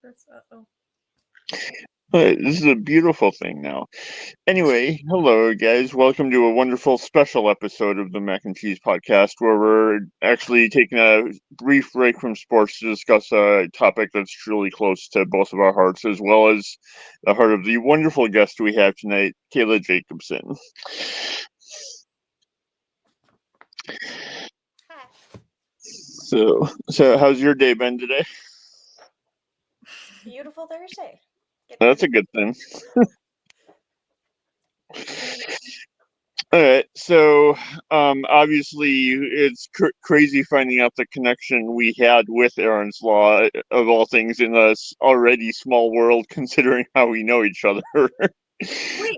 Chris. Uh-oh. This is a beautiful thing now. Anyway, hello guys. Welcome to a wonderful special episode of the Mac and Cheese podcast where we're actually taking a brief break from sports to discuss a topic that's truly close to both of our hearts, as well as the heart of the wonderful guest we have tonight, Kaela Jacobson. Hi. So how's your day been today? Beautiful Thursday. That's a good thing. All right, so obviously it's crazy finding out the connection we had with Erin's Law, of all things, in a already small world, considering how we know each other. Wait,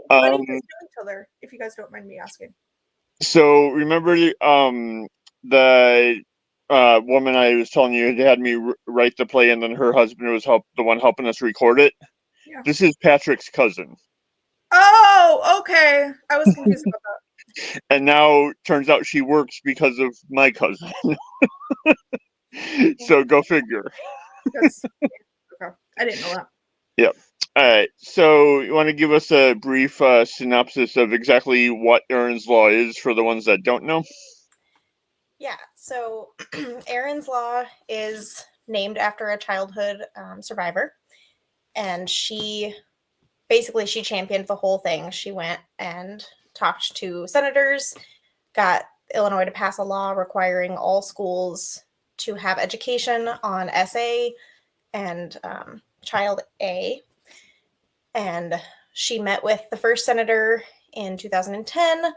how do you guys know each other, if you guys don't mind me asking? So remember the woman I was telling you had me write the play, and then her husband was the one helping us record it? Yeah. This is Patrick's cousin. Oh, okay. I was confused about that. And now turns out she works because of my cousin. So go figure. That's okay. I didn't know that. Yep. All right. So you want to give us a brief synopsis of exactly what Erin's Law is for the ones that don't know? Yeah. So Erin's Law is named after a childhood survivor, and she championed the whole thing. She went and talked to senators, got Illinois to pass a law requiring all schools to have education on SA and Child A. And she met with the first senator in 2010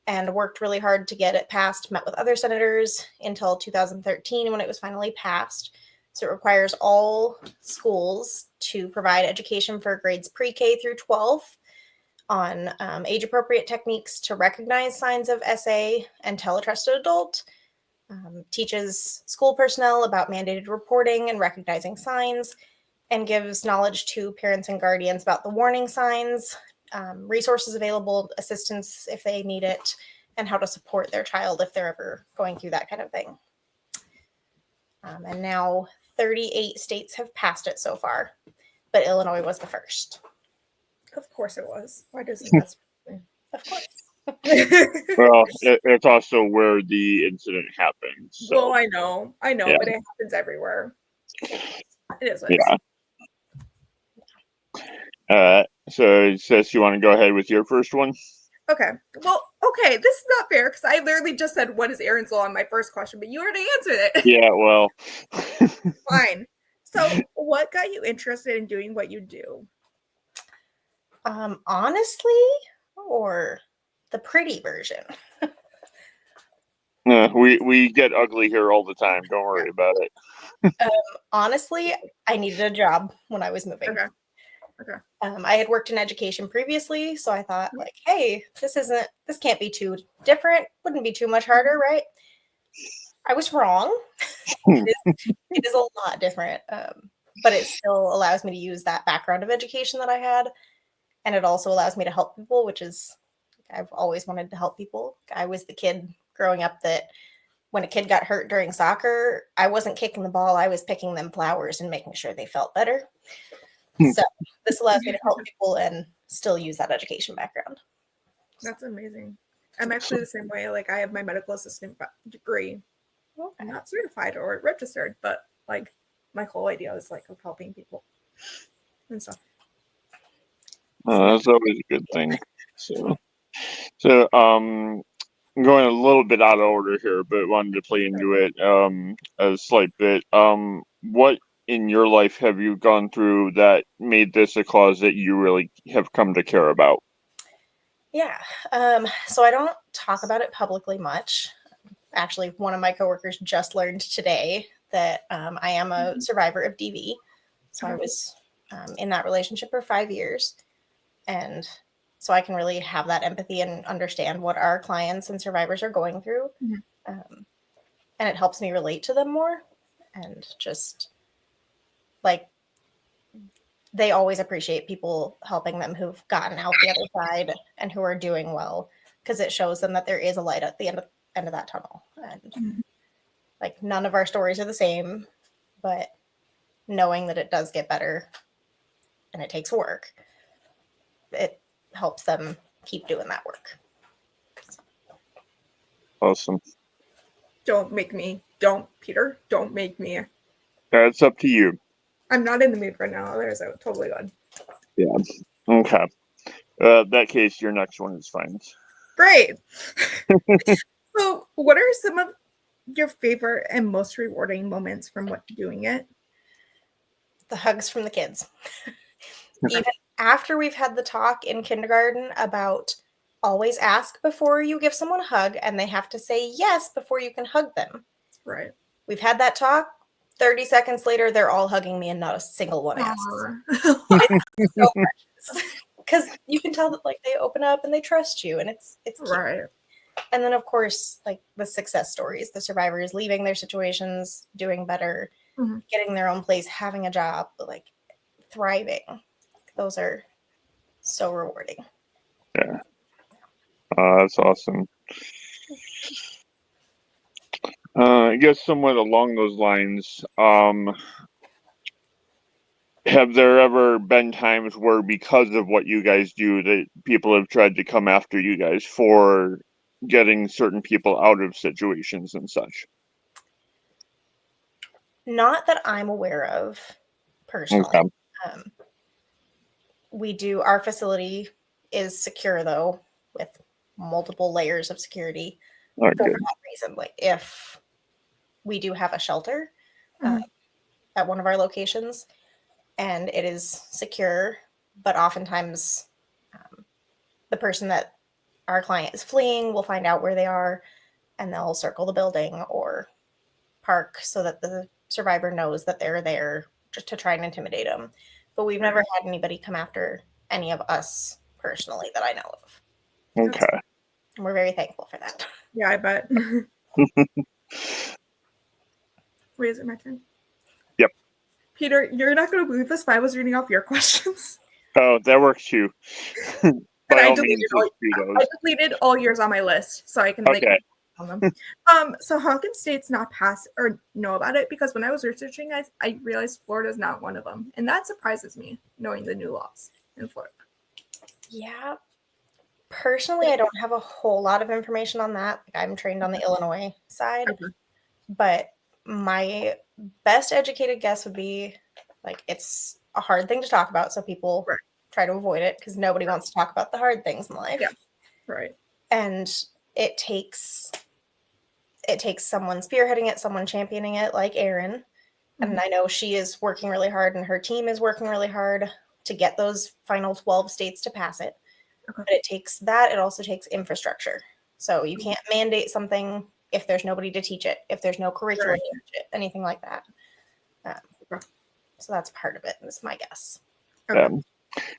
and worked really hard to get it passed, met with other senators until 2013 when it was finally passed. So it requires all schools to provide education for grades pre-K through 12 on age-appropriate techniques to recognize signs of SA and tell a trusted adult. Teaches school personnel about mandated reporting and recognizing signs, and gives knowledge to parents and guardians about the warning signs, resources available, assistance if they need it, and how to support their child if they're ever going through that kind of thing. And now 38 states have passed it so far, but Illinois was the first. Of course it was. Why doesn't that? Of course. Well, it's also where the incident happened. So. Well, I know, Yeah. but it happens everywhere. It is. Yeah. So, Sis, you want to go ahead with your first one? Okay. Well, okay. This is not fair because I literally just said, "What is Erin's Law?" on my first question, but you already answered it. Yeah. Well. Fine. So, what got you interested in doing what you do? Honestly, or the pretty version? We get ugly here all the time. Don't worry about it. Honestly, I needed a job when I was moving. Okay. I had worked in education previously, so I thought, like, hey, this can't be too different. Wouldn't be too much harder, right? I was wrong. It is a lot different, but it still allows me to use that background of education that I had, and it also allows me to help people, which is, I've always wanted to help people. I was the kid growing up that when a kid got hurt during soccer, I wasn't kicking the ball, I was picking them flowers and making sure they felt better. So this allows me to help people and still use that education background. That's amazing. I'm actually the same way. Like, I have my medical assistant degree. Okay. I'm not certified or registered, but like my whole idea is like of helping people and stuff. That's always a good thing. So I'm going a little bit out of order here, but wanted to play into it a slight bit. What in your life have you gone through that made this a cause that you really have come to care about? Yeah. So I don't talk about it publicly much. Actually, one of my coworkers just learned today that I am a survivor of DV. So I was in that relationship for 5 years. And so I can really have that empathy and understand what our clients and survivors are going through. And it helps me relate to them more. And just like, they always appreciate people helping them who've gotten out the other side and who are doing well, because it shows them that there is a light at the end of that tunnel. And like, none of our stories are the same, but knowing that it does get better and it takes work, it helps them keep doing that work. Awesome. Don't, Peter, don't make me. It's up to you. I'm not in the mood right now. There's a totally good. Yeah. Okay. That case, your next one is fine. Great. So, what are some of your favorite and most rewarding moments from doing it? The hugs from the kids. Even after we've had the talk in kindergarten about always ask before you give someone a hug, and they have to say yes before you can hug them. Right. We've had that talk. 30 seconds later, they're all hugging me and not a single one asks. It's so precious. Because you can tell that like they open up and they trust you, and it's cute. Right. And then of course, like the success stories, the survivors leaving their situations, doing better, getting their own place, having a job, like thriving. Those are so rewarding. Yeah. That's awesome. I guess somewhat along those lines, have there ever been times where because of what you guys do that people have tried to come after you guys for getting certain people out of situations and such? Not that I'm aware of personally. Okay. Our facility is secure though, with multiple layers of security for that reason. Like if we do have a shelter at one of our locations and it is secure, but oftentimes the person that our client is fleeing will find out where they are and they'll circle the building or park so that the survivor knows that they're there just to try and intimidate them. But we've never had anybody come after any of us personally that I know of. Okay. And we're very thankful for that. Yeah, I bet. Wait, is it my turn? Yep. Peter, you're not going to believe this, but I was reading off your questions. Oh, that works too. And I deleted all yours on my list so I can on them. So how can states not pass or know about it? Because when I was researching, I realized Florida is not one of them, and that surprises me, knowing the new laws in Florida. Yeah. Personally, I don't have a whole lot of information on that. I'm trained on the Illinois side, but my best educated guess would be like it's a hard thing to talk about, so people try to avoid it because nobody wants to talk about the hard things in life. Yeah. Right. And it takes someone spearheading it, someone championing it, like Erin. And I know she is working really hard and her team is working really hard to get those final 12 states to pass it. But it takes that. It also takes infrastructure. So you can't mandate something if there's nobody to teach it, if there's no curriculum to teach it, anything like that. So that's part of it. That's my guess.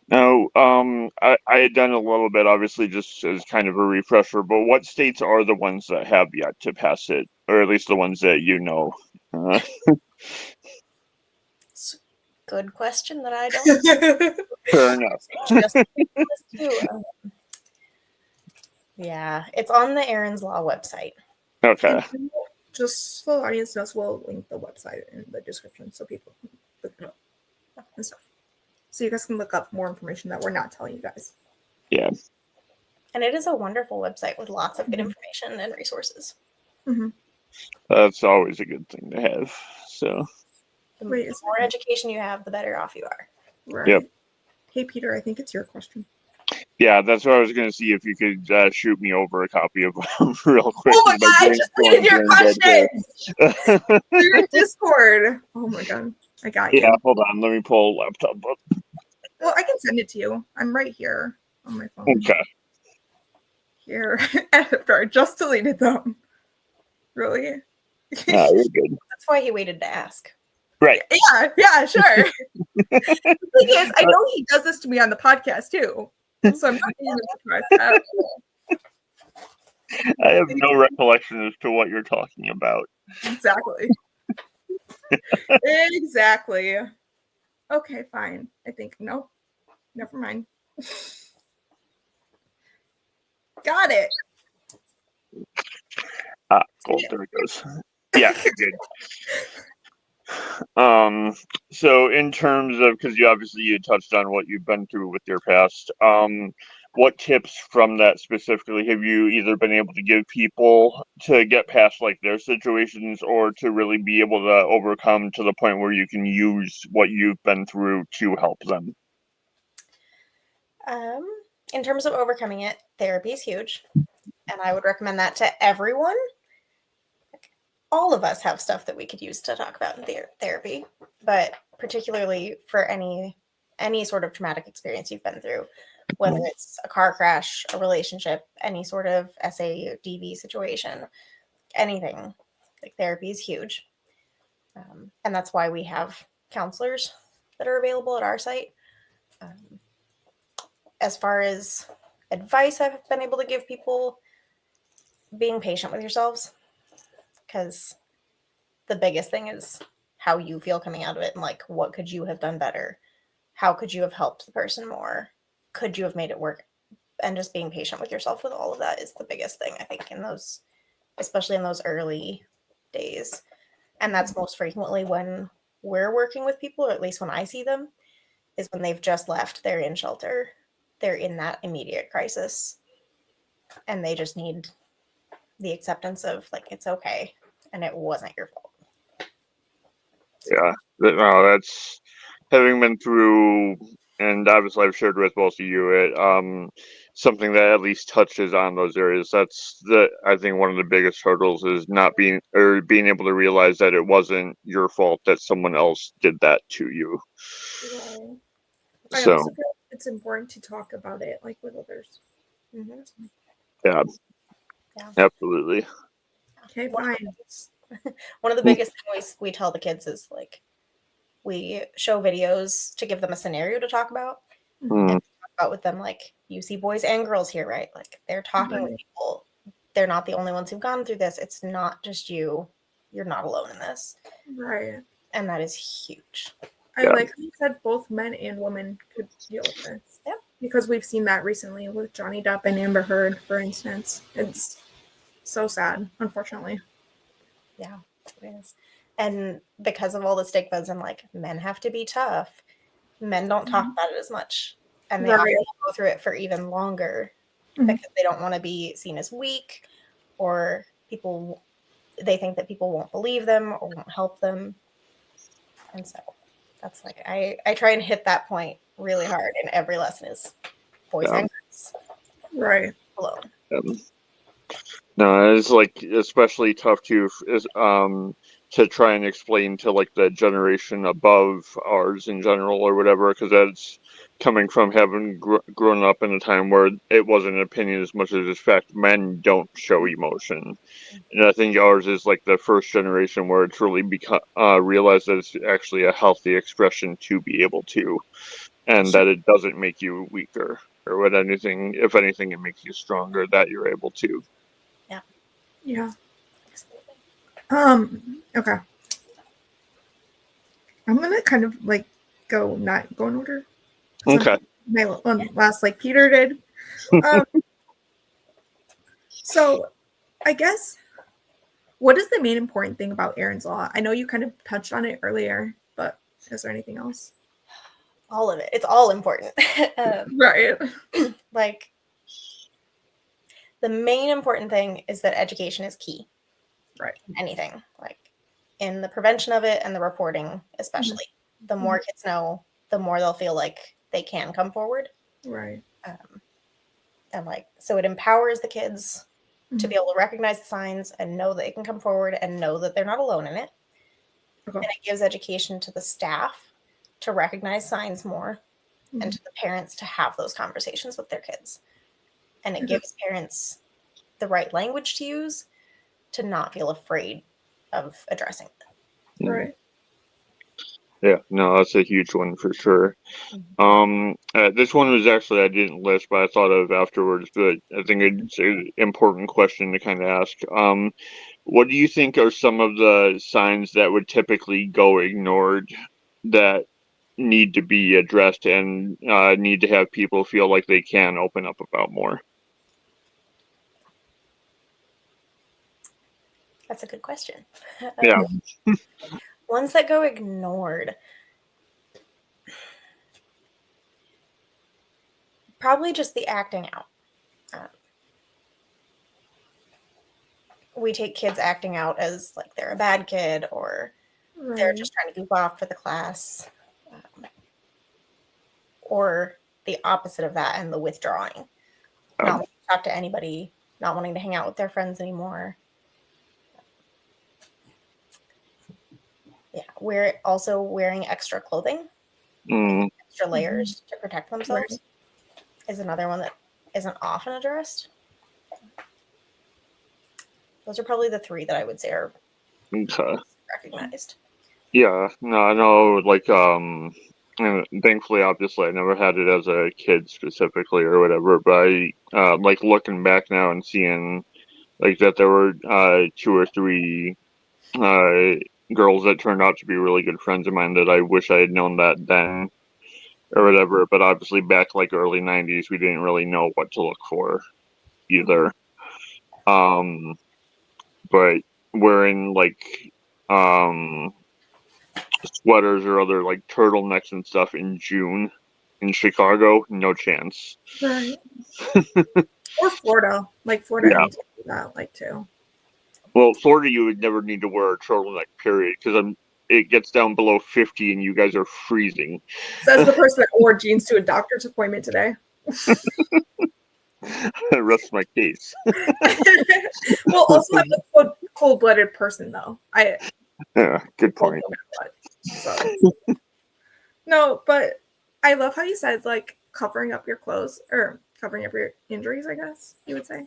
Now, I had done a little bit, obviously, just as kind of a refresher, but what states are the ones that have yet to pass it, or at least the ones that you know? It's a good question that I don't Fair enough. Yeah, it's on the Erin's Law website. Okay. And just so the audience knows, we'll link the website in the description so people can look it up and stuff. So you guys can look up more information that we're not telling you guys. Yeah. And it is a wonderful website with lots of good information and resources. That's always a good thing to have. So the more education you have, the better off you are. Right. Yep. Hey, Peter, I think it's your question. Yeah, that's what I was going to see if you could shoot me over a copy of real quick. Oh my god, I just deleted your question! Through Discord. Oh my god, I got you. Yeah, hold on. Let me pull a laptop up. Well, I can send it to you. I'm right here on my phone. Okay. Here, after I just deleted them. Really? Yeah, you're good. That's why he waited to ask. Right. Yeah, sure. The thing is, I know he does this to me on the podcast too. So I'm not even surprised at all. I have no recollection as to what you're talking about. Exactly. Exactly. Okay, fine. I think no. Never mind. Got it. Well, there it goes. Yeah, good. So in terms of, because you touched on what you've been through with your past, what tips from that specifically have you either been able to give people to get past like their situations, or to really be able to overcome to the point where you can use what you've been through to help them? In terms of overcoming it, therapy is huge, and I would recommend that to everyone. All of us have stuff that we could use to talk about in therapy, but particularly for any sort of traumatic experience you've been through, whether it's a car crash, a relationship, any sort of SADV situation, anything, like therapy is huge. And that's why we have counselors that are available at our site. As far as advice I've been able to give people, being patient with yourselves, because the biggest thing is how you feel coming out of it, and like, what could you have done better? How could you have helped the person more? Could you have made it work? And just being patient with yourself with all of that is the biggest thing, I think, in those, especially in those early days. And that's most frequently when we're working with people, or at least when I see them, is when they've just left, they're in shelter, they're in that immediate crisis, and they just need the acceptance of like, it's okay and it wasn't your fault. Yeah, no, that's having been through, and obviously I've shared with both of you it, something that at least touches on those areas. That's I think one of the biggest hurdles is not being able to realize that it wasn't your fault, that someone else did that to you. Right. I So also feel it's important to talk about it like with others. Mm-hmm. yeah, absolutely. Okay, fine. One of the biggest things we tell the kids is like, we show videos to give them a scenario to talk about, and talk about with them, like, you see boys and girls here, right? Like, they're talking with people. They're not the only ones who've gone through this. It's not just you. You're not alone in this. Right. And that is huge. I like how you said both men and women could deal with this. Yeah. Because we've seen that recently with Johnny Depp and Amber Heard, for instance. It's so sad, unfortunately. Yeah, it is. And because of all the stigmas and like, men have to be tough, men don't talk about it as much. And they often go through it for even longer because they don't want to be seen as weak, or they think that people won't believe them or won't help them. And so that's like, I try and hit that point really hard in every lesson, is boys and girls. Right. Alone. No, it's like especially tough to try and explain to like the generation above ours in general or whatever, because that's coming from having grown up in a time where it wasn't an opinion as much as it's fact. Men don't show emotion, and I think ours is like the first generation where it's really become realized that it's actually a healthy expression to be able to, and that it doesn't make you weaker or what anything. If anything, it makes you stronger that you're able to. Yeah. Okay. I'm gonna kind of like not go in order. Okay. My last like Peter did. So I guess, what is the main important thing about Erin's Law? I know you kind of touched on it earlier, but is there anything else? All of it. It's all important. Right. Like, the main important thing is that education is key. Right. In anything, like in the prevention of it and the reporting, especially. The more kids know, the more they'll feel like they can come forward. Right. And like, so it empowers the kids to be able to recognize the signs and know that they can come forward and know that they're not alone in it. Okay. And it gives education to the staff to recognize signs more, and to the parents to have those conversations with their kids. And it gives parents the right language to use to not feel afraid of addressing it. Right. Yeah, no, that's a huge one for sure. This one was actually I didn't list, but I thought of afterwards. But I think it's an important question to kind of ask. What do you think are some of the signs that would typically go ignored that need to be addressed and need to have people feel like they can open up about more? That's a good question. Yeah. Ones that go ignored. Probably just the acting out. We take kids acting out as like they're a bad kid or they're just trying to goof off for the class. Or the opposite of that and the withdrawing. Not wanting to talk to anybody, not wanting to hang out with their friends anymore. Yeah, we're also wearing extra clothing, extra layers to protect themselves is another one that isn't often addressed. Those are probably the three that I would say are recognized. Yeah, no, I know, like, and thankfully, obviously, I never had it as a kid specifically or whatever, but I, like, looking back now and seeing, like, that there were 2 or 3 girls that turned out to be really good friends of mine that I wish I had known that then or whatever, but obviously back, like, early 90s, we didn't really know what to look for either. But wearing, like, sweaters or other like turtlenecks and stuff in June in Chicago, no chance. Right. Or Florida. Like Florida needs to do that, like too. Well, Florida, you would never need to wear a turtleneck, period, because it gets down below 50 and you guys are freezing. Says the person that wore jeans to a doctor's appointment today. Rest my case. Well, also I'm a cold-blooded person, though. Yeah, good point. So. No, but I love how you said like covering up your clothes or covering up your injuries, I guess you would say.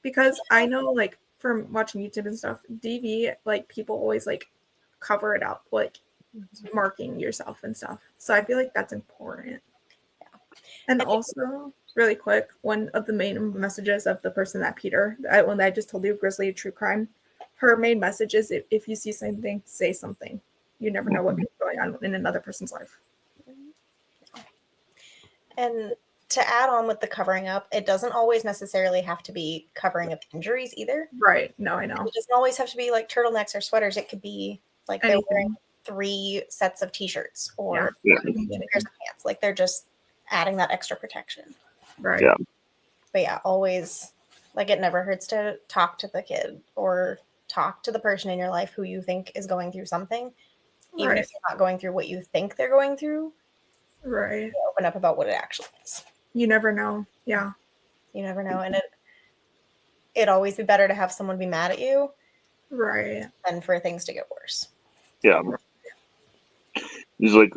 Because I know like from watching YouTube and stuff, DV, like people always like cover it up, like marking yourself and stuff. So I feel like that's important. And also, really quick, one of the main messages of the person that Peter, when I just told you, Grizzly True Crime, her main message is if you see something, say something. You never know what could be going on in another person's life. And to add on with the covering up, it doesn't always necessarily have to be covering up injuries either. Right. No, I know. It doesn't always have to be like turtlenecks or sweaters. It could be like they're wearing 3 sets of t-shirts or 2 pairs of pants. Like they're just adding that extra protection. Right. Yeah. But yeah, always, like it never hurts to talk to the kid or talk to the person in your life who you think is going through something. Even if they're not going through what you think they're going through. Right. Open up about what it actually is. You never know. Yeah. You never know. And it'd always be better to have someone be mad at you. Right. Than for things to get worse. Yeah. It's like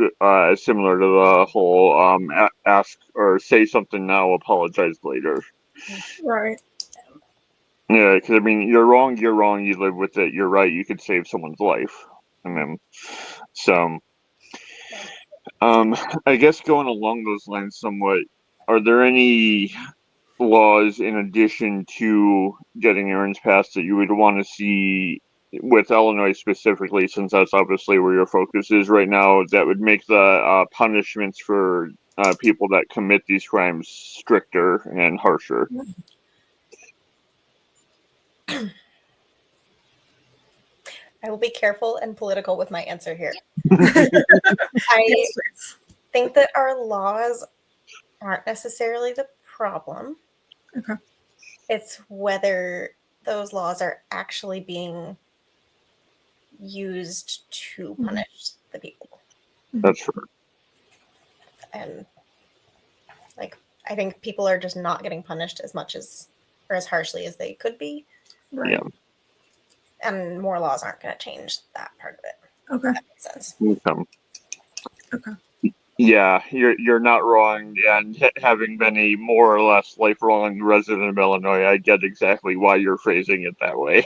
similar to the whole ask or say something now, apologize later. Right. Yeah, because I mean, you're wrong, you live with it. You're right, you could save someone's life. I mean, so, I guess going along those lines somewhat, are there any laws in addition to getting Erin's passed that you would want to see with Illinois specifically, since that's obviously where your focus is right now, that would make the punishments for people that commit these crimes stricter and harsher? I will be careful and political with my answer here. I think that our laws aren't necessarily the problem. Okay. It's whether those laws are actually being used to punish the people. That's true. And like, I think people are just not getting punished as much as or as harshly as they could be. Right. Yeah. And more laws aren't going to change that part of it. Okay. That makes sense. Okay. Yeah, you're not wrong. And having been a more or less lifelong resident of Illinois, I get exactly why you're phrasing it that way.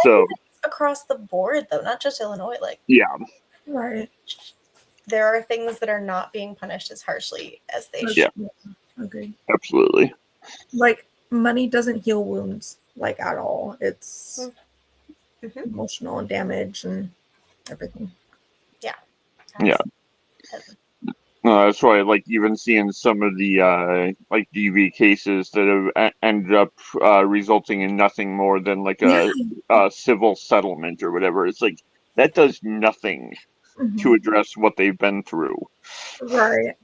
So across the board, though, not just Illinois. Like, yeah, right. There are things that are not being punished as harshly as they should. Yeah, agree. Absolutely. Like money doesn't heal wounds, like at all. It's emotional damage and everything. Yeah. Yeah. That's why, like, even seeing some of the like DV cases that have ended up resulting in nothing more than like a civil settlement or whatever. It's like that does nothing to address what they've been through. Right.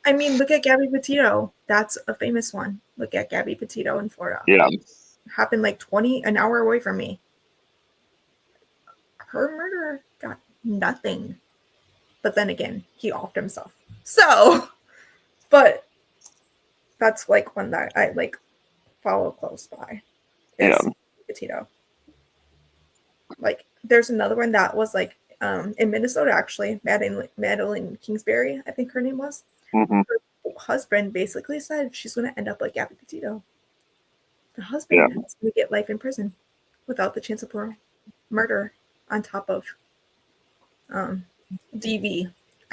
I mean, look at Gabby Petito. That's a famous one. Look at Gabby Petito in Florida. Yeah. It happened like an hour away from me. Her murderer got nothing. But then again, he offed himself. So, but that's like one that I like follow close by. Is Petito. Like, there's another one that was like in Minnesota, actually, Madeline Kingsbury, I think her name was. Her husband basically said she's going to end up like Gabby Petito. The husband is going to get life in prison without the chance of parole. Murder on top of DV,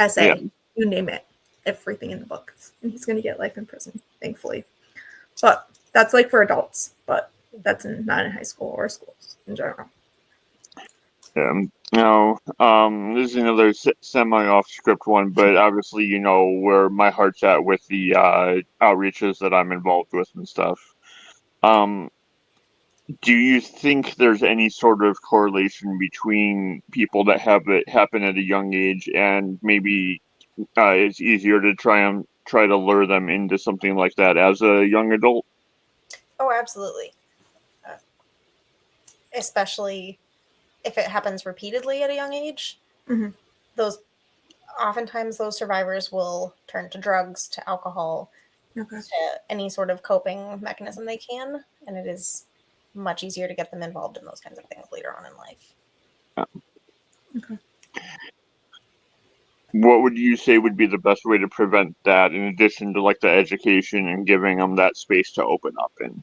SA, you name it, everything in the book. And he's going to get life in prison, thankfully. But that's like for adults, but that's not in high school or schools in general. Yeah. Now, this is another semi-off script one, but obviously, you know, where my heart's at with the outreaches that I'm involved with and stuff. Do you think there's any sort of correlation between people that have it happen at a young age and maybe it's easier to try to lure them into something like that as a young adult? Oh, absolutely. Especially if it happens repeatedly at a young age. Oftentimes those survivors will turn to drugs, to alcohol, to any sort of coping mechanism they can, and it is much easier to get them involved in those kinds of things later on in life. What would you say would be the best way to prevent that, in addition to like the education and giving them that space to open up in?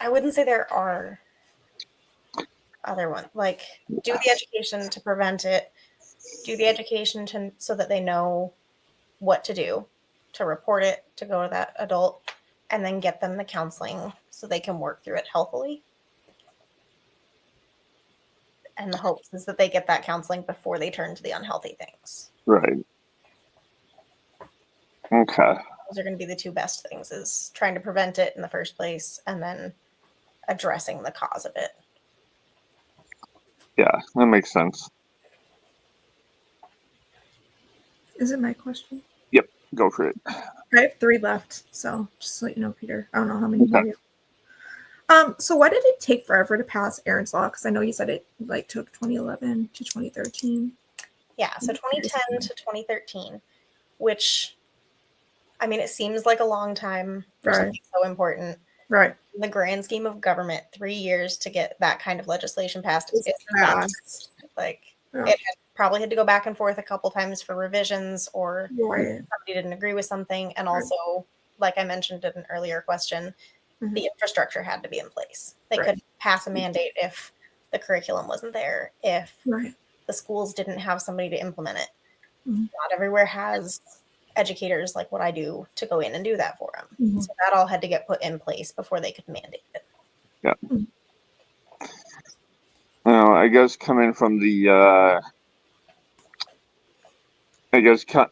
I wouldn't say there are other ones. Like, do the education to prevent it. Do the education so that they know what to do, to report it, to go to that adult, and then get them the counseling so they can work through it healthily. And the hopes is that they get that counseling before they turn to the unhealthy things. Right. Okay. Those are going to be the two best things, is trying to prevent it in the first place and then addressing the cause of it. Yeah, that makes sense. Is it my question? Yep, go for it. I have 3 left, so just so you know, Peter. I don't know how many more you have. So why did it take forever to pass Erin's Law? Because I know you said it like took 2011 to 2013. Yeah, so 2010 to 2013, which, I mean, it seems like a long time for something so important. Right. In the grand scheme of government, 3 years to get that kind of legislation passed is fast. Like, it probably had to go back and forth a couple times for revisions, or somebody didn't agree with something. And also, like I mentioned in an earlier question, the infrastructure had to be in place. They couldn't pass a mandate if the curriculum wasn't there, if the schools didn't have somebody to implement it. Not everywhere has educators like what I do to go in and do that for them. So that all had to get put in place before they could mandate it. Yeah. I guess coming from the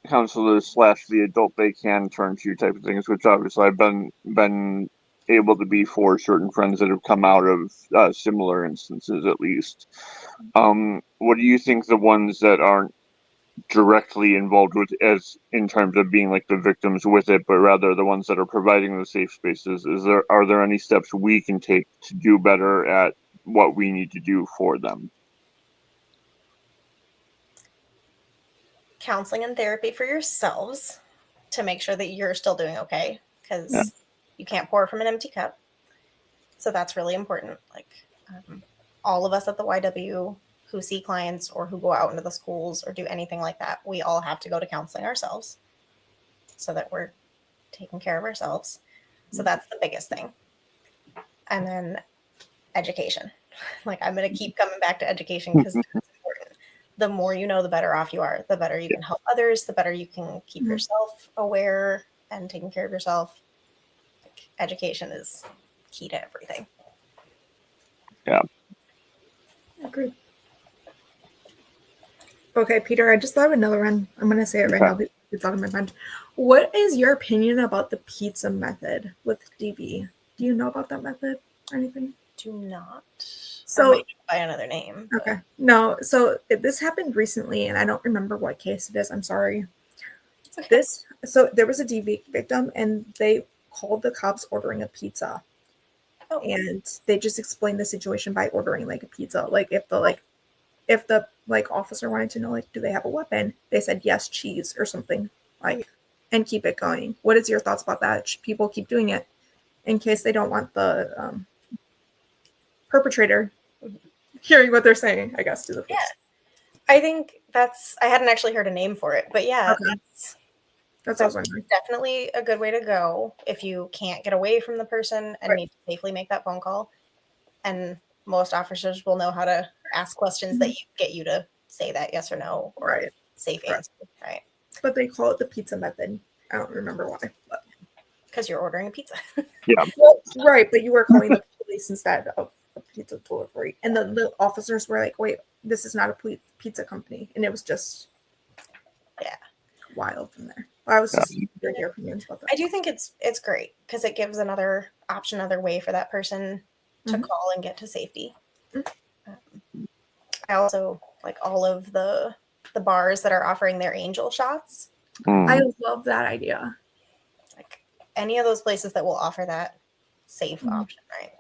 counselors / the adult they can turn to type of things, which obviously I've been able to be for certain friends that have come out of similar instances, at least. What do you think the ones that aren't directly involved with, as in terms of being like the victims with it, but rather the ones that are providing the safe spaces, are there any steps we can take to do better at what we need to do for them? Counseling and therapy for yourselves to make sure that you're still doing okay, because you can't pour from an empty cup. So that's really important. Like, all of us at the YW who see clients or who go out into the schools or do anything like that, we all have to go to counseling ourselves so that we're taking care of ourselves. So that's the biggest thing. And then education. Like, I'm going to keep coming back to education because that's important. The more you know, the better off you are. The better you can help others, the better you can keep yourself aware and taking care of yourself. Like, education is key to everything. Yeah. Agreed. Okay, Peter, I just thought of another one. I'm going to say it right now. It's out of my mind. What is your opinion about the pizza method with DV? Do you know about that method or anything? Do not. So, I might by another name. But. Okay. No, so this happened recently, and I don't remember what case it is. I'm sorry. Okay. So there was a DV victim, and they called the cops ordering a pizza. Oh. And they just explained the situation by ordering like a pizza. Like if the officer wanted to know, like, do they have a weapon? They said yes, cheese or something, like, and keep it going. What is your thoughts about that? Should people keep doing it in case they don't want the perpetrator hearing what they're saying, I guess, to the police? Yeah. I think I hadn't actually heard a name for it, but yeah, okay. That's definitely a good way to go if you can't get away from the person and need to safely make that phone call. And most officers will know how to ask questions that get you to say that yes or no or safe answer, right? But they call it the pizza method. I don't remember why. Because you're ordering a pizza. Yeah. Well, right, but you were calling the police instead of a pizza delivery. And the officers were like, wait, this is not a pizza company. And it was just wild from there. I was just hearing your opinions about that. I do think it's great because it gives another option, another way for that person to call and get to safety. I also like all of the bars that are offering their angel shots. I love that idea. Like any of those places that will offer that safe option, right?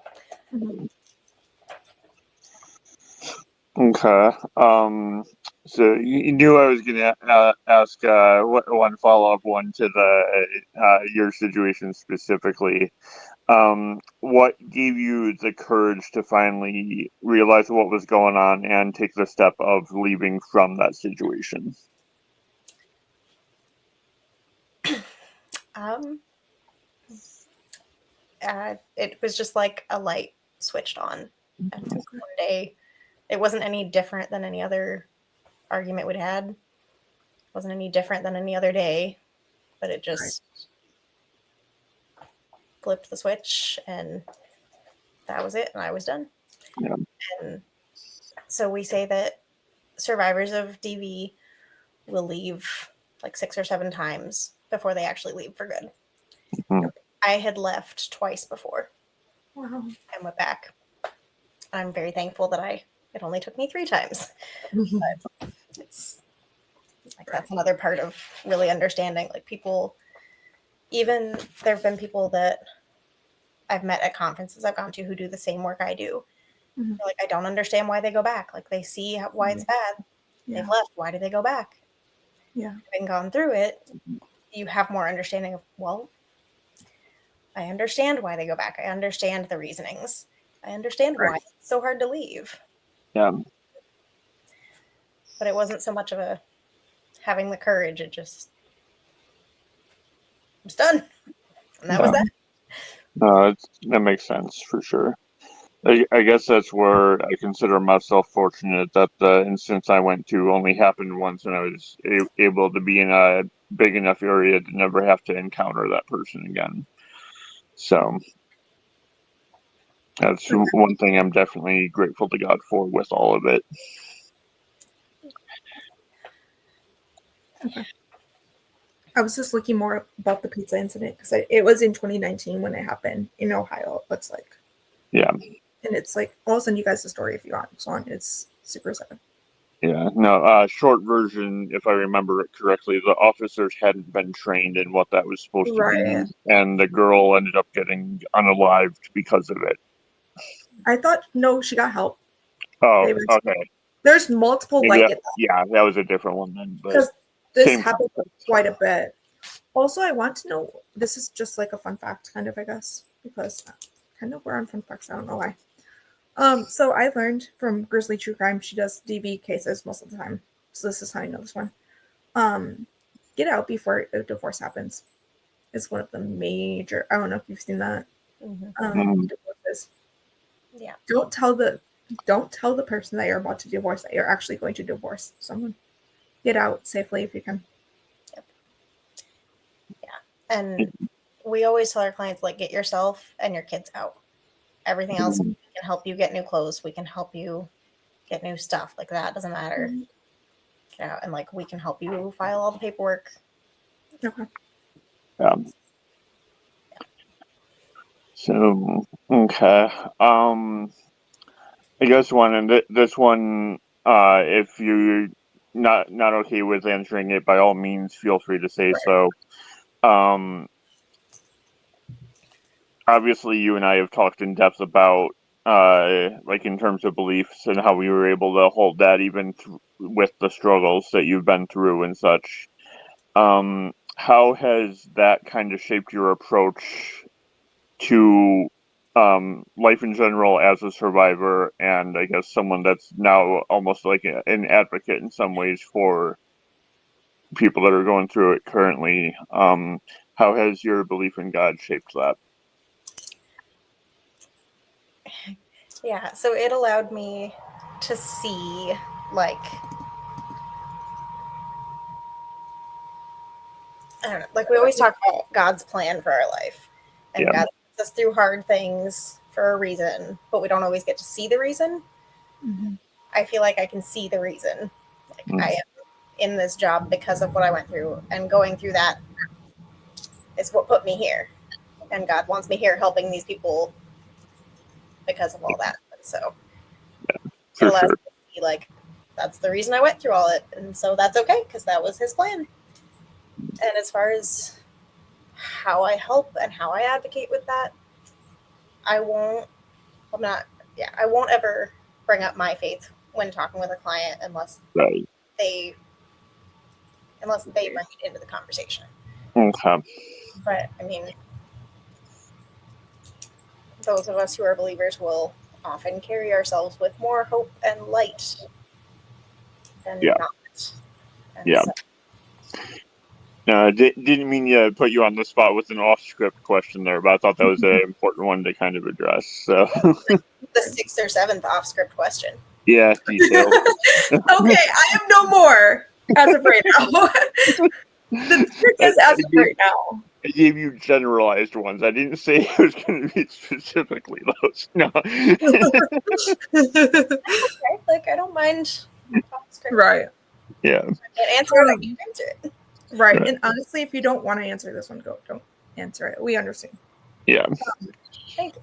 Okay. So you knew I was going to ask one follow-up one to your situation specifically. What gave you the courage to finally realize what was going on and take the step of leaving from that situation? It was just like a light switched on. And one day, it wasn't any different than any other argument we'd had. It wasn't any different than any other day, but it just flipped the switch, and that was it, and I was done. Yeah. And so we say that survivors of DV will leave like 6 or 7 times before they actually leave for good. I had left twice before. Wow. And went back. I'm very thankful that it only took me 3 times. But it's like that's another part of really understanding. Like people, even there have been people that I've met at conferences I've gone to who do the same work I do. Like, I don't understand why they go back. Like, they see why it's bad. Yeah. They've left. Why do they go back? Yeah. Having gone through it, you have more understanding of, well, I understand why they go back. I understand the reasonings. I understand why it's so hard to leave. Yeah. But it wasn't so much of a having the courage. It just was done. And that was that. No, that makes sense for sure. I guess that's where I consider myself fortunate that the instance I went to only happened once, and I was able to be in a big enough area to never have to encounter that person again. So that's one thing I'm definitely grateful to God for with all of it. Okay. I was just looking more about the pizza incident because it was in 2019 when it happened in Ohio. It looks like. Yeah. And it's like, I'll send you guys the story if you want. It's super sad. Yeah. No, short version, if I remember it correctly, the officers hadn't been trained in what that was supposed to be, and the girl ended up getting unalived because of it. I thought, no, she got help. Oh, okay. There's multiple like it. Yeah, that was a different one then. Because this happened quite a bit. Also, I want to know, this is just like a fun fact, kind of, I guess, because kind of we're on fun facts. I don't know why. So I learned from Grizzly True Crime, she does DV cases most of the time. So this is how I know this one. Get out before a divorce happens. It's one of the major, I don't know if you've seen that. Divorces. Yeah. Don't tell the person that you're about to divorce that you're actually going to divorce someone. Get out safely if you can. Yep. Yeah. And we always tell our clients, like, get yourself and your kids out. Everything else, we can help you get new clothes. We can help you get new stuff. Like, that doesn't matter. and like we can help you file all the paperwork. Okay. So okay. I guess this one, if you're not okay with answering it, by all means, feel free to say so. Obviously, you and I have talked in depth about, like in terms of beliefs and how we were able to hold that even with the struggles that you've been through and such. How has that kind of shaped your approach to life in general as a survivor, and I guess someone that's now almost like an advocate in some ways for people that are going through it currently? How has your belief in God shaped that? Yeah, so it allowed me to see, like, I don't know, like we always talk about God's plan for our life, and God puts us through hard things for a reason, but we don't always get to see the reason. Mm-hmm. I feel like I can see the reason. Like I am in this job because of what I went through, and going through that is what put me here. And God wants me here helping these people because of all that. And so it allows me to see, like, that's the reason I went through all it. And so that's okay, because that was his plan. And as far as how I help and how I advocate with that, I won't ever bring up my faith when talking with a client unless they bring it into the conversation. Okay. But I mean, those of us who are believers will often carry ourselves with more hope and light than not. And so, didn't mean to put you on the spot with an off-script question there, but I thought that was an important one to kind of address. So the 6th or 7th off-script question. Yeah, details. Okay, I have no more as of right now. The script is as of right now. I gave you generalized ones. I didn't say it was going to be specifically those. No. Okay, like I don't mind. Right. Yeah. I can't answer it. I can't answer it. Right. And honestly, if you don't want to answer this one, don't answer it. We understand. Yeah. Thank you.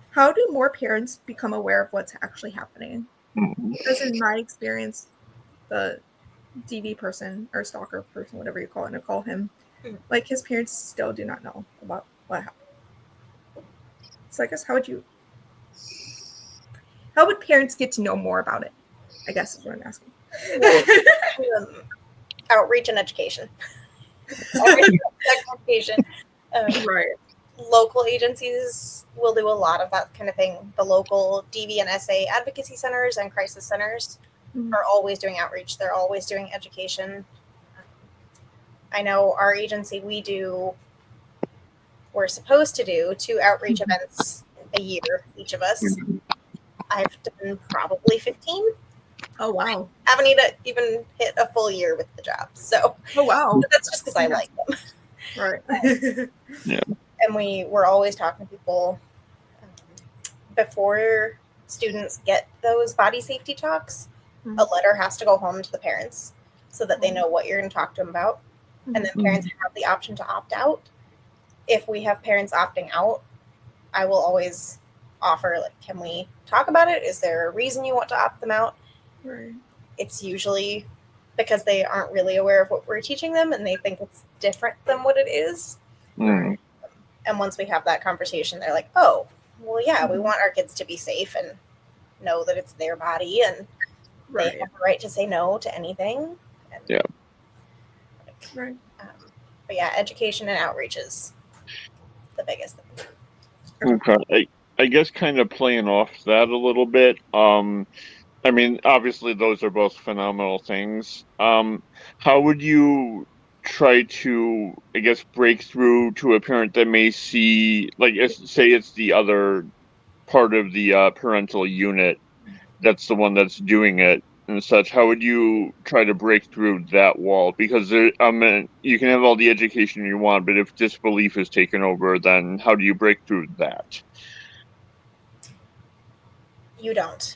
How do more parents become aware of what's actually happening? Because in my experience, the DV person or stalker person, whatever you call it, and call him, like his parents still do not know about what happened. So I guess how would parents get to know more about it? I guess is what I'm asking. Outreach and education. Right. Local agencies will do a lot of that kind of thing. The local DV and SA advocacy centers and crisis centers are always doing outreach. They're always doing education. I know our agency, we're supposed to do 2 outreach events a year, each of us. I've done probably 15. Oh, wow. I haven't even hit a full year with the job. So, oh, wow. But that's just because I like them. Right. Yeah. And we're always talking to people before students get those body safety talks. A letter has to go home to the parents so that they know what you're going to talk to them about. And then parents have the option to opt out. If we have parents opting out, I will always offer, like, can we talk about it? Is there a reason you want to opt them out? Right. It's usually because they aren't really aware of what we're teaching them and they think it's different than what it is. And once we have that conversation, they're like, oh, well, yeah, we want our kids to be safe and know that it's their body and they have the right to say no to anything. And, right. But yeah, education and outreach is the biggest thing. Okay. I guess kind of playing off that a little bit. I mean, obviously those are both phenomenal things. How would you try to, I guess, break through to a parent that may see, like, say it's the other part of the parental unit that's the one that's doing it and such? How would you try to break through that wall? Because you can have all the education you want, but if disbelief is taken over, then how do you break through that? You don't.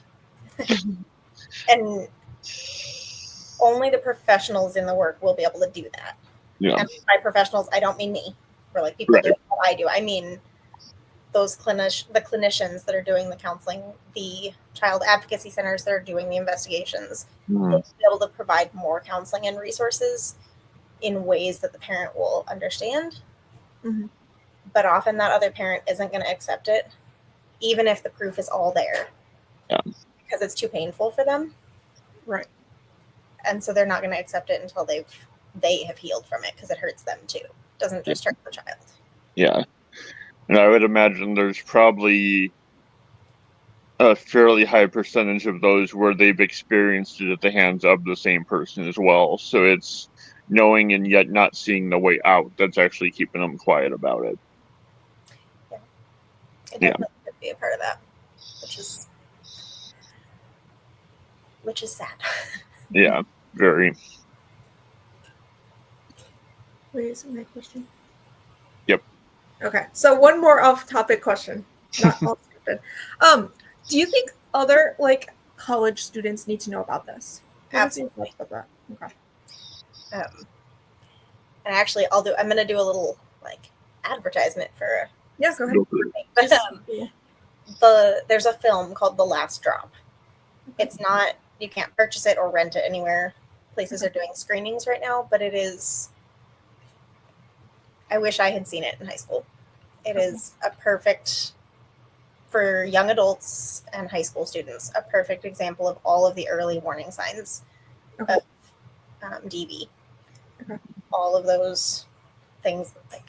And only the professionals in the work will be able to do that. Yeah. And by professionals, I don't mean me, or like people doing what I do. I mean those the clinicians that are doing the counseling, the child advocacy centers that are doing the investigations. They'll be able to provide more counseling and resources in ways that the parent will understand. Mm-hmm. But often that other parent isn't going to accept it, even if the proof is all there. Yeah. Because it's too painful for them. Right. And so they're not going to accept it until they have healed from it, because it hurts them too. It doesn't just hurt the child. Yeah. And I would imagine there's probably a fairly high percentage of those where they've experienced it at the hands of the same person as well. So it's knowing and yet not seeing the way out that's actually keeping them quiet about it. Yeah. It definitely could be a part of that, which is sad. Yeah, very. Wait, is it my question? Yep. Okay, so one more off-topic question, not all stupid. Do you think other college students need to know about this? Absolutely. About that? Okay. And actually, I'm going to do a little advertisement for. Yeah, go ahead. But there's a film called The Last Drop. It's not, you can't purchase it or rent it anywhere. Places are doing screenings right now, but it is, I wish I had seen it in high school. It is a perfect, for young adults and high school students, a perfect example of all of the early warning signs of DV. Okay. All of those things that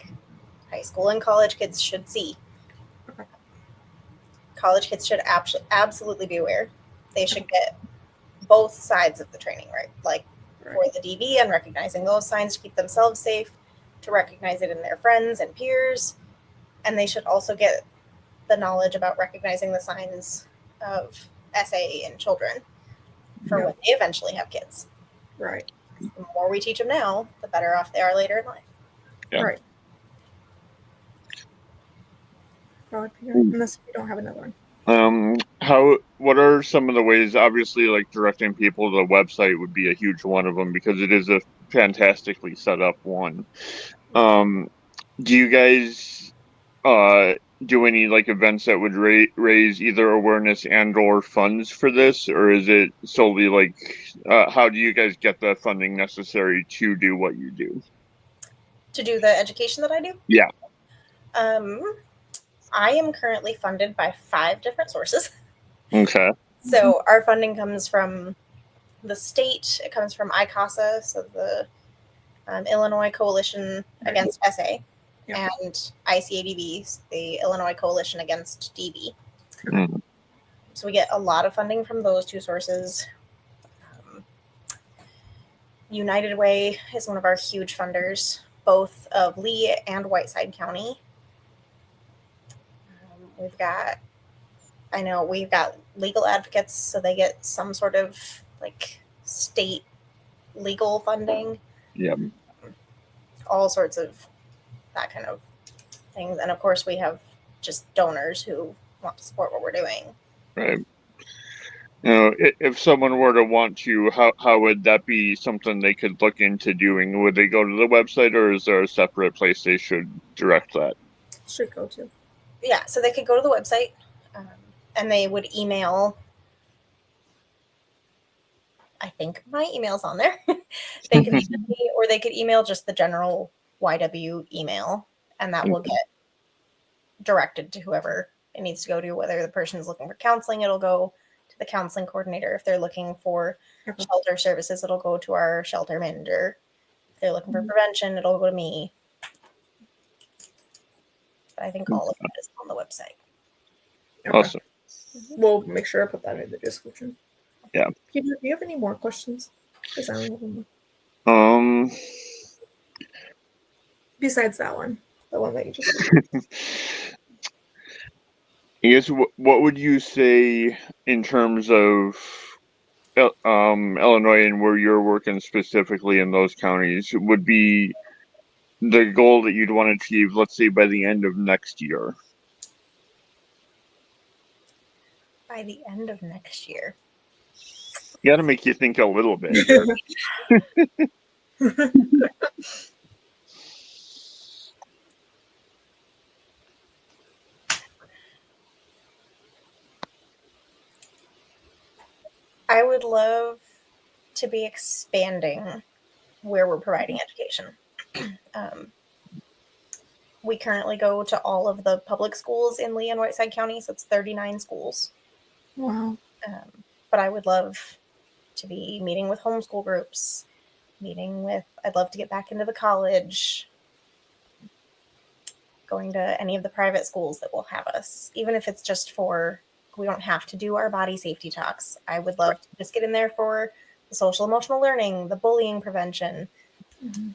high school and college kids should see. Okay. College kids should absolutely be aware. They should get both sides of the training, right? For the DV and recognizing those signs to keep themselves safe, to recognize it in their friends and peers. And they should also get the knowledge about recognizing the signs of SA in children for when they eventually have kids. Right. The more we teach them now, the better off they are later in life. Yeah. Right. Unless we don't have another one. What are some of the ways, obviously, directing people to the website would be a huge one of them, because it is a fantastically set up one. Do you guys do any events that would raise either awareness and or funds for this, or is it solely how do you guys get the funding necessary to do what you do? To do the education that I do? Yeah. I am currently funded by 5 different sources. Okay. So our funding comes from the state. It comes from ICASA, so the Illinois Coalition Against SA, and ICADV, the Illinois Coalition Against DV. Mm. So we get a lot of funding from those 2 sources. United Way is one of our huge funders, both of Lee and Whiteside County. We've got legal advocates, so they get some sort of state legal funding. Yeah. All sorts of that kind of things. And of course we have just donors who want to support what we're doing. Right. If someone were to want to, how would that be something they could look into doing? Would they go to the website, or is there a separate place they should direct that? Should go to. Yeah, so they could go to the website, and they would email. I think my email's on there. They could email me, or they could email just the general YW email, and that will get directed to whoever it needs to go to. Whether the person is looking for counseling, it'll go to the counseling coordinator. If they're looking for shelter services, it'll go to our shelter manager. If they're looking for prevention, it'll go to me. But I think all of it is on the website. Okay. Awesome. We'll make sure I put that in the description. Yeah. Do you have any more questions? Because I don't have any more. Besides that one, the one that you just. I guess what would you say in terms of Illinois and where you're working specifically in those counties would be the goal that you'd want to achieve, let's say, by the end of next year? By the end of next year. Got to make you think a little bit. I would love to be expanding where we're providing education. We currently go to all of the public schools in Lee and Whiteside County, so it's 39 schools. Wow. But I would love to be meeting with homeschool groups, I'd love to get back into the college, going to any of the private schools that will have us, even if it's just we don't have to do our body safety talks. I would love to just get in there for the social emotional learning, the bullying prevention. Mm-hmm.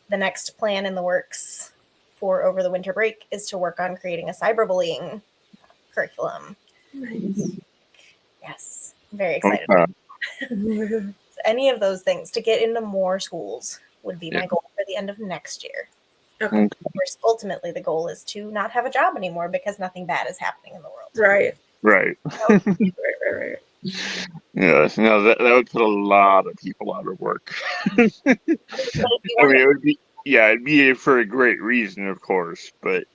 The next plan in the works for over the winter break is to work on creating a cyberbullying curriculum. Nice. Yes, I'm very excited. So any of those things to get into more schools would be my goal for the end of next year. Okay. Of course, ultimately, the goal is to not have a job anymore because nothing bad is happening in the world. Right. Right. Right. Yes. No, that would put a lot of people out of work. I mean, it would be. Yeah, it'd be for a great reason, of course, but.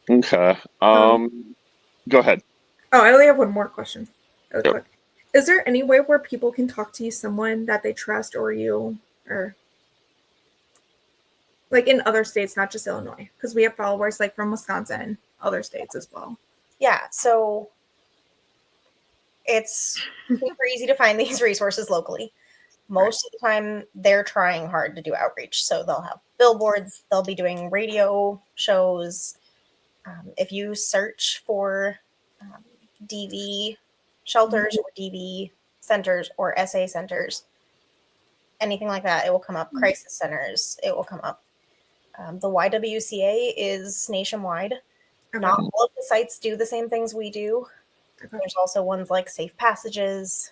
Okay. Go ahead. Oh, I only have one more question. Really Yep. quick. Is there any way where people can talk to you, someone that they trust, or you, or like in other states, not just Illinois? Because we have followers like from Wisconsin, other states as well. Yeah, so it's super easy to find these resources locally. Most of the time, they're trying hard to do outreach. So they'll have billboards, they'll be doing radio shows. If you search for DV shelters or DV centers or SA centers, anything like that, it will come up. Crisis centers, it will come up. The YWCA is nationwide. Okay. Not all of the sites do the same things we do. Okay. There's also ones like Safe Passages.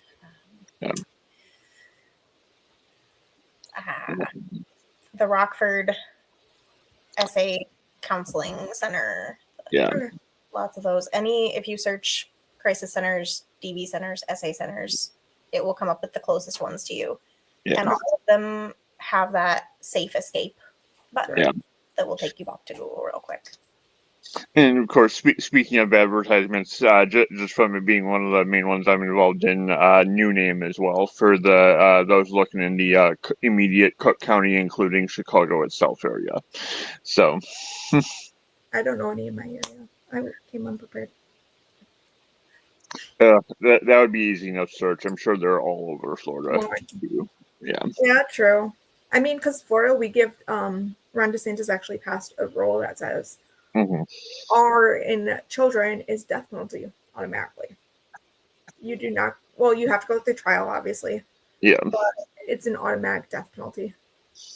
The Rockford SA Counseling Center. Yeah. Lots of those. If you search crisis centers, DV centers, SA centers, it will come up with the closest ones to you. Yeah. And all of them have that safe escape button that will take you back to Google real quick. And of course, speaking of advertisements, just from it being one of the main ones I'm involved in, New Name as well for the those looking in the immediate Cook County, including Chicago itself area. So, I don't know any in my area. I came unprepared. That would be easy enough search. I'm sure they're all over Florida. Yeah, true. I mean, because Florida, we give Ron DeSantis actually passed a rule that says R in children is death penalty automatically. You do not. Well, you have to go through trial, obviously. Yeah. But it's an automatic death penalty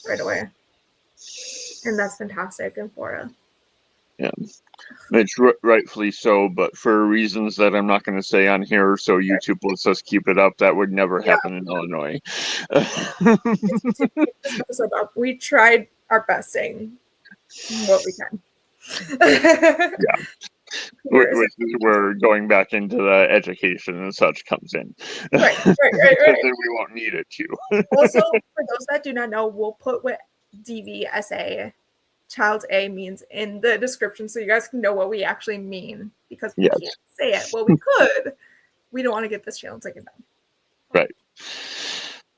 right away, and that's fantastic in Florida. Yeah. It's rightfully so, but for reasons that I'm not going to say on here, so YouTube lets us keep it up, that would never happen in Illinois. We tried our best saying what we can. Which is where going back into the education and such comes in. Right. Because then we won't need it to. Also, for those that do not know, we'll put what DVSA Child A means in the description so you guys can know what we actually mean, because we can't say it. Well, we could. We don't want to get this channel taken down. Right.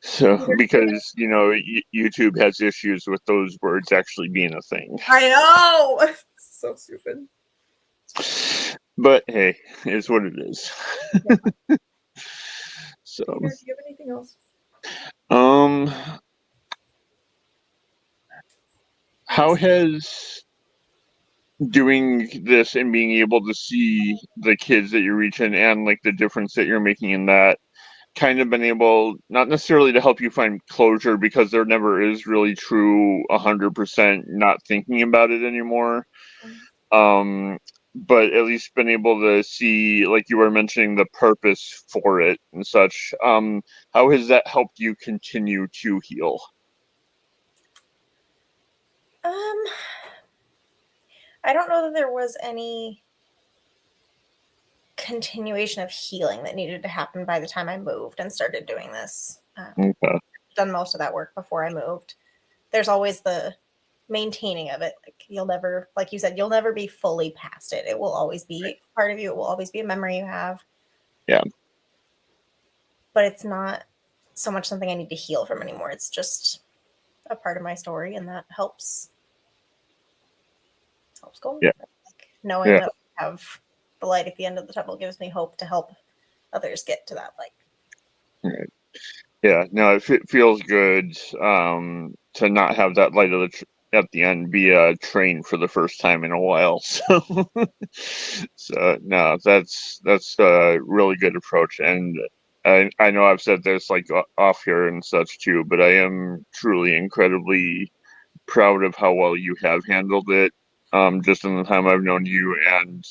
So, because, YouTube has issues with those words actually being a thing. I know! So stupid. But, hey, it's what it is. Yeah. So. Do you have anything else? How has doing this and being able to see the kids that you're reaching and like the difference that you're making in that kind of been able, not necessarily to help you find closure, because there never is really true 100% not thinking about it anymore, but at least been able to see, like you were mentioning, the purpose for it and such. How has that helped you continue to heal? I don't know that there was any continuation of healing that needed to happen by the time I moved and started doing this. Okay. Done most of that work before I moved. There's always the maintaining of it. Like you'll never, like you said, you'll never be fully past it. It will always be part of you. It will always be a memory you have. Yeah. But it's not so much something I need to heal from anymore. It's just a part of my story, and that helps go. Yeah. Like knowing that I have the light at the end of the tunnel gives me hope to help others get to that light. Right. Yeah, no, it feels good to not have that light at the end be a train for the first time in a while. So no, that's a really good approach, and I know I've said this like off here and such too, but I am truly incredibly proud of how well you have handled it. Just in the time I've known you, and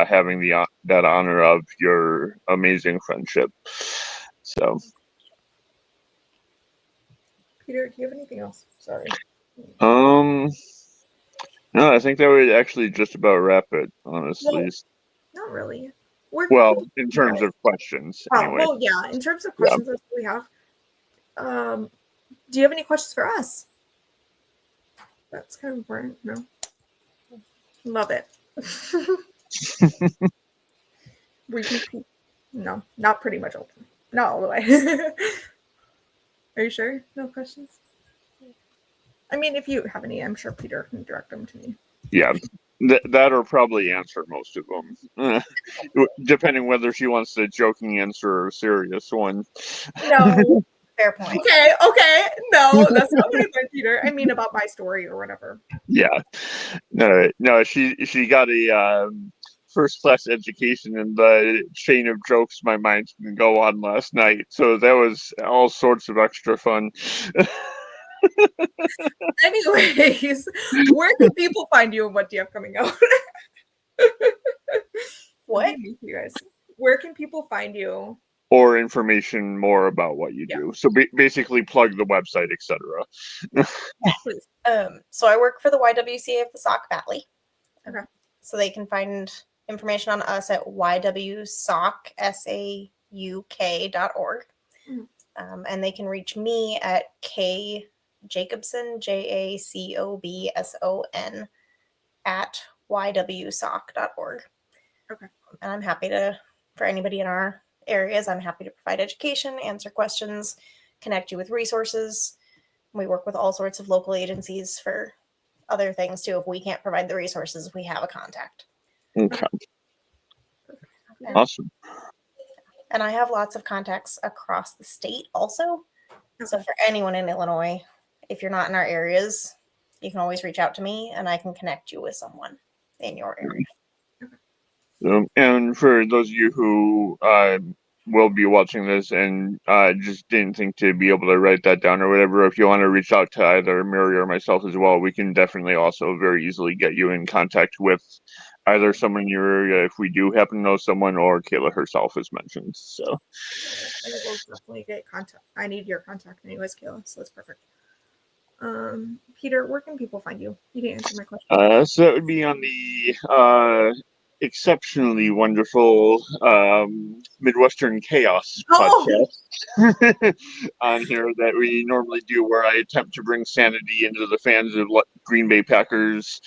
having that honor of your amazing friendship. So. Peter, do you have anything else? Sorry. No, I think that would actually just about wrap it, honestly. Not really. Well, in terms of questions, anyway. Well, yeah, in terms of questions that we have, do you have any questions for us? That's kind of important. No. Love it. No, not pretty much open. Not all the way. Are you sure? No questions? I mean, if you have any, I'm sure Peter can direct them to me. Yeah, that'll probably answer most of them. Depending whether she wants a joking answer or a serious one. No, fair point. Okay. No, that's not what I meant, Peter. I mean about my story or whatever. Yeah. No, she got a first-class education in the chain of jokes my mind can go on last night. So that was all sorts of extra fun. Anyways, where can people find you and what do you have coming out? What? You guys? Where can people find you? Or information more about what you do. So basically plug the website, etc. Please. So I work for the YWCA of the Sauk Valley. Okay. So they can find information on us at ywsauk.org. Mm-hmm. And they can reach me at kjacobson, JACOBSON at ywsauk.org. Okay. And I'm happy to, for anybody in our areas, I'm happy to provide education, answer questions, connect you with resources. We work with all sorts of local agencies for other things too. If we can't provide the resources, we have a contact. Okay. Awesome. And I have lots of contacts across the state also. Okay. So for anyone in Illinois, if you're not in our areas, you can always reach out to me and I can connect you with someone in your area. And for those of you who will be watching this and just didn't think to be able to write that down or whatever, if you want to reach out to either Mary or myself as well, we can definitely also very easily get you in contact with either someone in your area if we do happen to know someone, or Kaela herself as mentioned. So I will definitely get contact. I need your contact anyways, Kaela, so that's perfect. Peter, where can people find you? You didn't answer my question. So that would be on the exceptionally wonderful Midwestern Chaos podcast on here that we normally do, where I attempt to bring sanity into the fans of Green Bay Packers.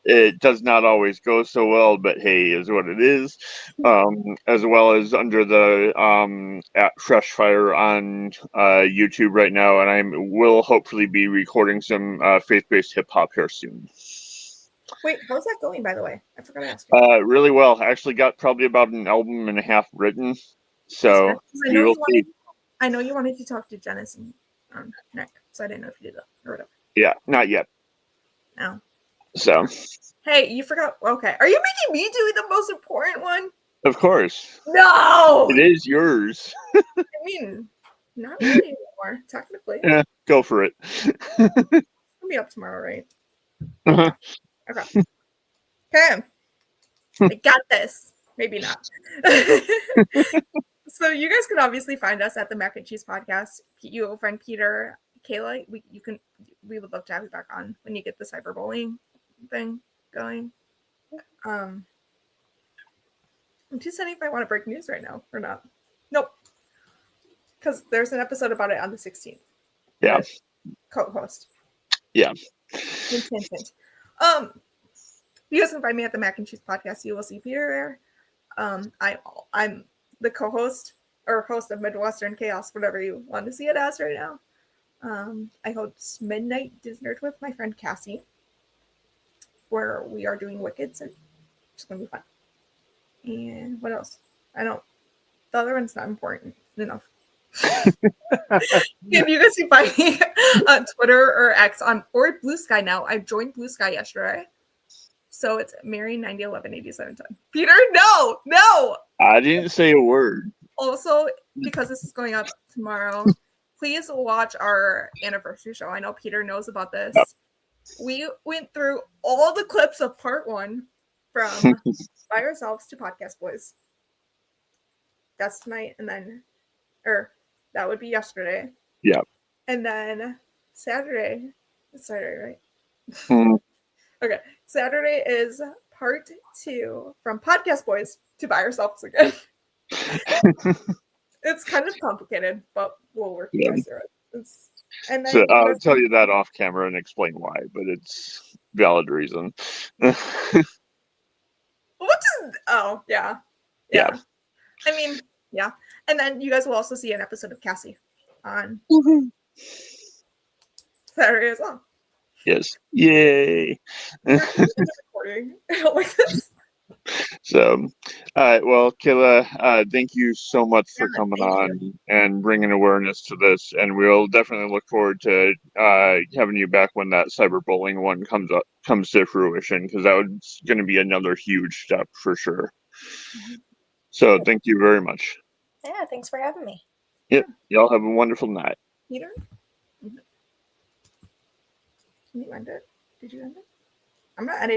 It does not always go so well, but hey, is what it is. As well as under the at Fresh Fire on YouTube right now, and I will hopefully be recording some faith-based hip-hop here soon. Wait, how's that going, by the way? I forgot to ask you. Really well. I actually got probably about an album and a half written. So I know you wanted to talk to Janice and Nick, so I didn't know if you did that or whatever. Yeah, not yet. No. So. Hey, you forgot. Okay, are you making me do the most important one? Of course. No. It is yours. I mean, not really anymore, technically. Yeah, go for it. I'll be up tomorrow, right? Uh-huh. Okay. I got this. Maybe not. So you guys can obviously find us at the Mac and Cheese Podcast. You will find Peter, Kaela. We would love to have you back on when you get the cyberbullying thing going. I'm deciding if I want to break news right now or not. Nope. Because there's an episode about it on the 16th. Yeah. Co-host. Yeah. Hint, hint, hint. You guys can find me at the Mac and Cheese Podcast. You will see Peter there. I'm the co-host or host of Midwestern Chaos, whatever you want to see it as right now. I host Midnight Disnerd with my friend Cassie, where we are doing Wicked, so it's gonna be fun. And what else? The other one's not important enough. And you guys can find me on Twitter or X or Blue Sky now. I joined Blue Sky yesterday. So it's Mary 90118710. Peter, no. I didn't say a word. Also, because this is going up tomorrow, please watch our anniversary show. I know Peter knows about this. Yep. We went through all the clips of part 1 from By Ourselves to Podcast Boys. That's tonight, and then, that would be yesterday. Yeah. And then Saturday, right? Mm. Okay, Saturday is part 2 from Podcast Boys to By Ourselves again. It's kind of complicated, but we'll work you guys through it. And then I'll tell you that off camera and explain why, but it's valid reason. Yeah. I mean, yeah. And then you guys will also see an episode of Cassie on Saturday as well. Yes. Yay. Recording. I don't like this. So, all right. Well, Kaela, thank you so much for coming on and bringing awareness to this. And we'll definitely look forward to having you back when that cyberbullying one comes to fruition, because that was going to be another huge step for sure. So, thank you very much. Yeah, thanks for having me. Yep. Y'all have a wonderful night. Peter? Can you end it? Did you end it? I'm not editing.